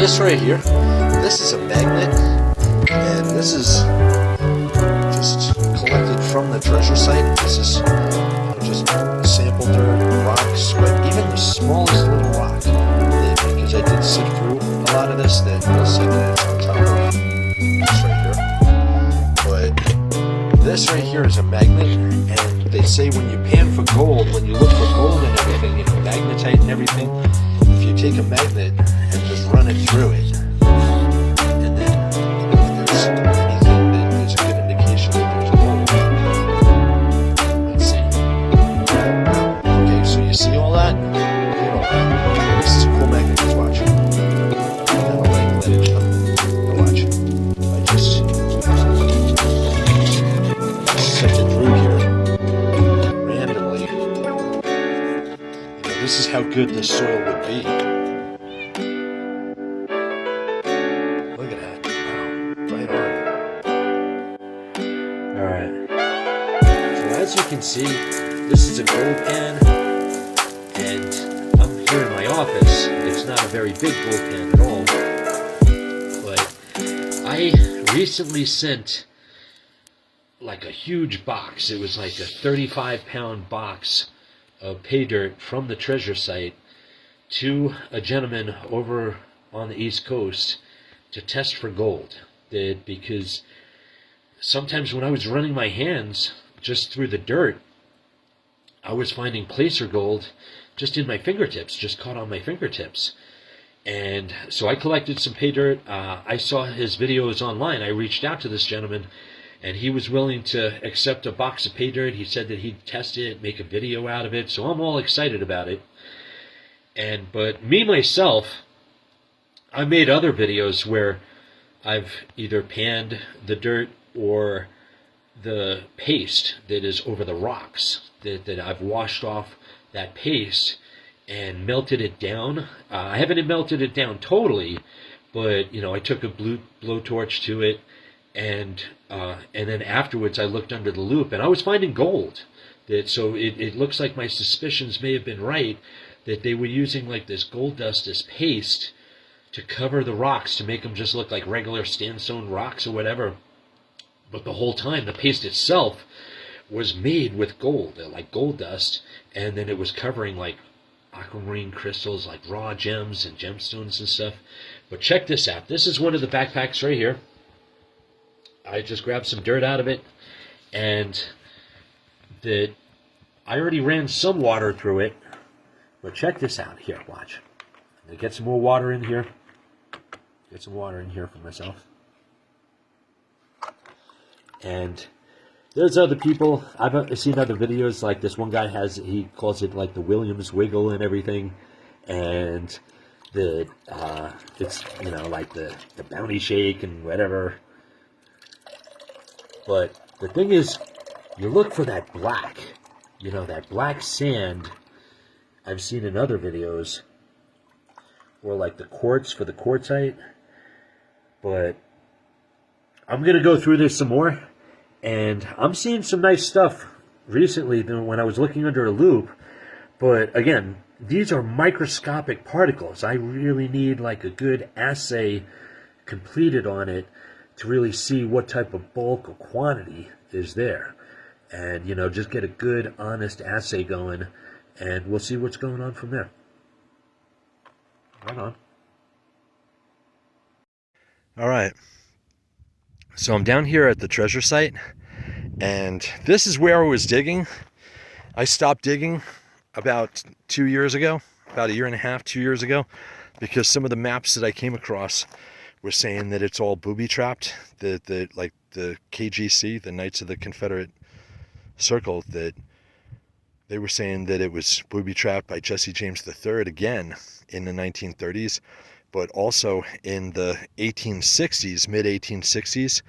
this right here, this is a magnet, and this is just collected from the treasure site. This is just sample dirt, rocks, but even the smallest little rock, because I did sift through a lot of this, that you'll see that it's on top of this right here. But this right here is a magnet, and they say when you pan for gold, when you look for gold and everything, you know, magnetite and everything, if you take a magnet and just run it through it, and then if there's anything that there's a good indication that there's gold. Let's see. Okay, so you see all that? This is a cool magnet. Just watch. And then I'll let it come. Now watch. I just sent it through here randomly. You know, this is how good this soil would be. Look at that. Wow. Right on. Alright. So as you can see, this is a gold pan, and I'm here in my office. It's not a very big gold pan at all, but I recently sent like a huge box. It was like a 35-pound box of Paydirt from the treasure site to a gentleman over on the East Coast to test for gold. Because sometimes when I was running my hands just through the dirt, I was finding placer gold just in my fingertips, just caught on my fingertips. And so I collected some Paydirt. I saw his videos online. I reached out to this gentleman, and he was willing to accept a box of Paydirt. He said that he'd test it, make a video out of it. So I'm all excited about it. But me, myself, I made other videos where I've either panned the dirt or the paste that is over the rocks, that I've washed off that paste and melted it down. I haven't melted it down totally, but you know, I took a blowtorch to it, and then afterwards I looked under the loupe, and I was finding gold. So it looks like my suspicions may have been right, that they were using like this gold dust, this paste, to cover the rocks, to make them just look like regular sandstone rocks or whatever. But the whole time, the paste itself was made with gold, like gold dust, and then it was covering like aquamarine crystals, like raw gems and gemstones and stuff. But check this out. This is one of the backpacks right here. I just grabbed some dirt out of it, and I already ran some water through it. But check this out. Here, watch. I'm gonna get some more water in here. Get some water in here for myself. And there's other people. I've seen other videos, like this one guy he calls it like the Williams wiggle and everything. And it's, you know, like the bounty shake and whatever. But the thing is, you look for that black, you know, that black sand I've seen in other videos, or like the quartz for the quartzite. But I'm going to go through this some more, and I'm seeing some nice stuff recently when I was looking under a loupe. But again, these are microscopic particles. I really need like a good assay completed on it to really see what type of bulk or quantity is there. And, you know, just get a good, honest assay going, and we'll see what's going on from there. Right on. All right. So I'm down here at the treasure site, and this is where I was digging. I stopped digging about 2 years ago, about a year and a half, 2 years ago, because some of the maps that I came across were saying that it's all booby-trapped, like the KGC, the Knights of the Confederate Circle, that they were saying that it was booby-trapped by Jesse James III again in the 1930s, but also in the 1860s, mid-1860s,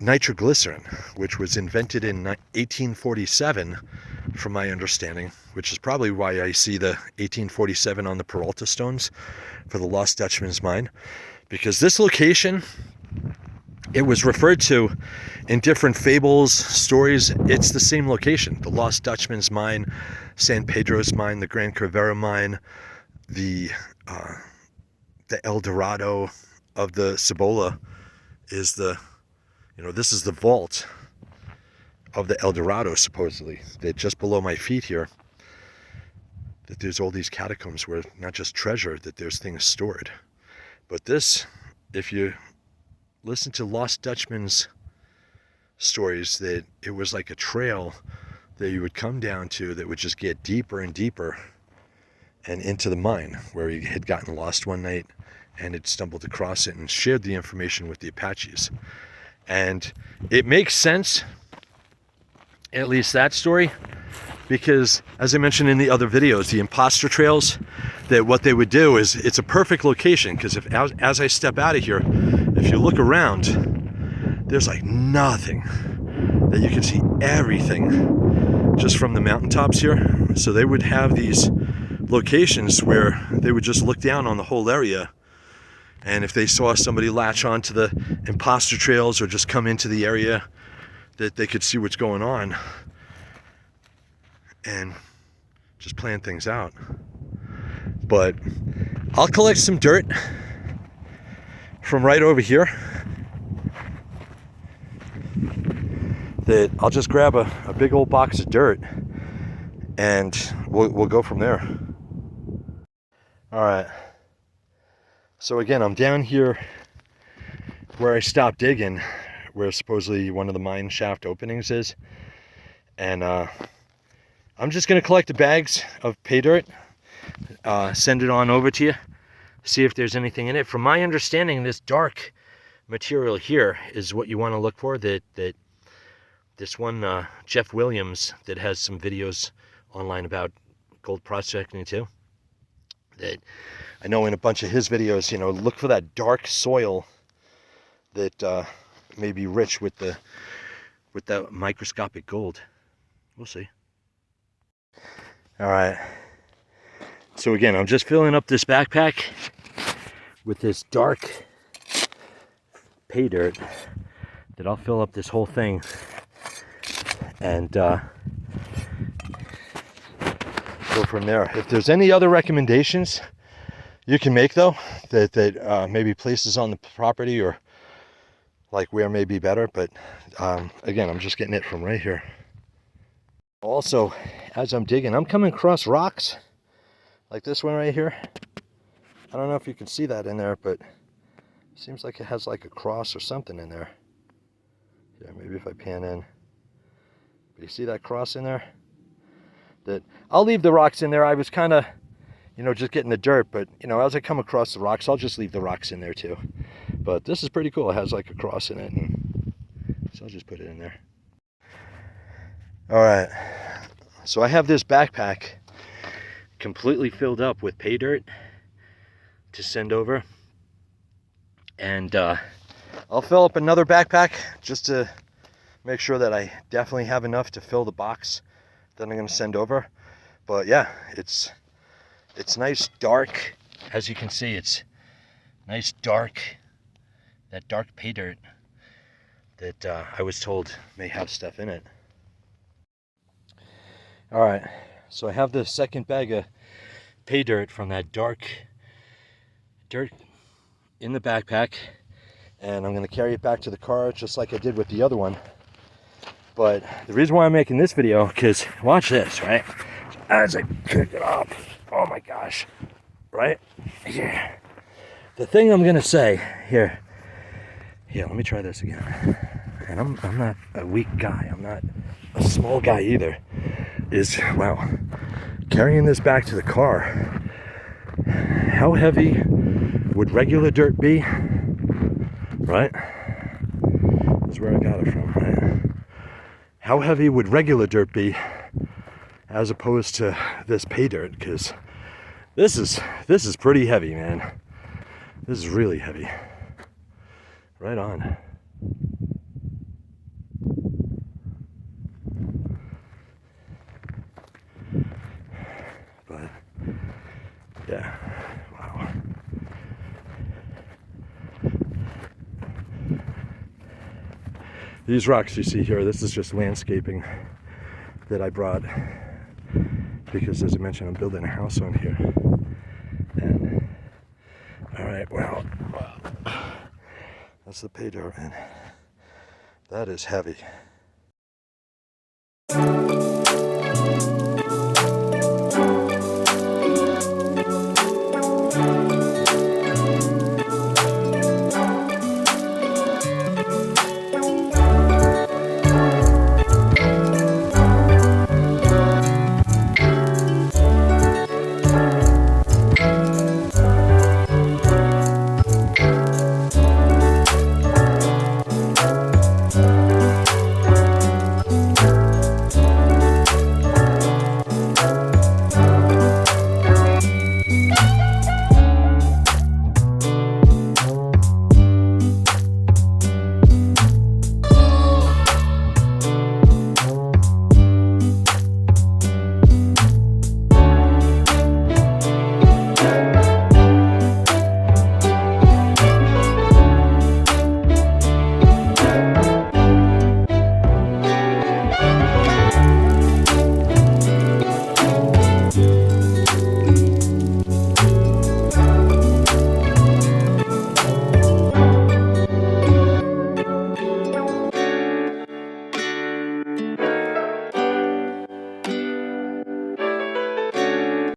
nitroglycerin, which was invented in 1847, from my understanding, which is probably why I see the 1847 on the Peralta stones for the Lost Dutchman's Mine, because this location, it was referred to in different fables, stories. It's the same location: the Lost Dutchman's Mine, San Pedro's Mine, the Gran Corvera Mine, the the El Dorado of the Cibola is the, this is the vault of the El Dorado, supposedly, that just below my feet here, that there's all these catacombs where not just treasure, that there's things stored. But this, if you listen to Lost Dutchman's stories, that it was like a trail that you would come down to that would just get deeper and deeper and into the mine, where he had gotten lost one night and had stumbled across it and shared the information with the Apaches. And it makes sense, at least that story, because as I mentioned in the other videos, the imposter trails, that what they would do is, it's a perfect location, because if as I step out of here, if you look around, there's like nothing, that you can see everything just from the mountaintops here. So they would have these locations where they would just look down on the whole area, and if they saw somebody latch onto the imposter trails or just come into the area, that they could see what's going on and just plan things out. But I'll collect some dirt from right over here. That I'll just grab a big old box of dirt, and we'll go from there. All right. So again, I'm down here where I stopped digging, where supposedly one of the mine shaft openings is, and I'm just gonna collect the bags of pay dirt, send it on over to you, see if there's anything in it. From my understanding, this dark material here is what you want to look for. That this one Jeff Williams, that has some videos online about gold prospecting too, that I know in a bunch of his videos, look for that dark soil that may be rich with the microscopic gold. We'll see. All right. So again, I'm just filling up this backpack with this dark pay dirt, that I'll fill up this whole thing, and go from there. If there's any other recommendations you can make, though, that maybe places on the property or like where may be better, but again, I'm just getting it from right here. Also, as I'm digging, I'm coming across rocks like this one right here. I don't know if you can see that in there, but it seems like it has like a cross or something in there. Yeah, maybe if I pan in. But you see that cross in there? That I'll leave the rocks in there. I was kind of, just getting the dirt, but as I come across the rocks, I'll just leave the rocks in there too. But this is pretty cool. It has like a cross in it, and so I'll just put it in there. All right, so I have this backpack completely filled up with pay dirt to send over, and I'll fill up another backpack just to make sure that I definitely have enough to fill the box that I'm going to send over. But yeah, it's nice dark, as you can see. It's nice dark, that dark pay dirt that I was told may have stuff in it. All right, so I have the second bag of pay dirt from that dark dirt in the backpack, and I'm going to carry it back to the car just like I did with the other one. But the reason why I'm making this video, because watch this, right? As I pick it up, oh my gosh, right here. The thing I'm going to say here, let me try this again. And I'm not a weak guy, I'm not a small guy either. Is, wow, carrying this back to the car, how heavy would regular dirt be, right? That's where I got it from, right? How heavy would regular dirt be as opposed to this pay dirt? Because this is pretty heavy, man. This is really heavy. Right on. But yeah, wow. These rocks you see here, this is just landscaping that I brought because, as I mentioned, I'm building a house on here. And Alright, well, that's the Paydirt, and that is heavy.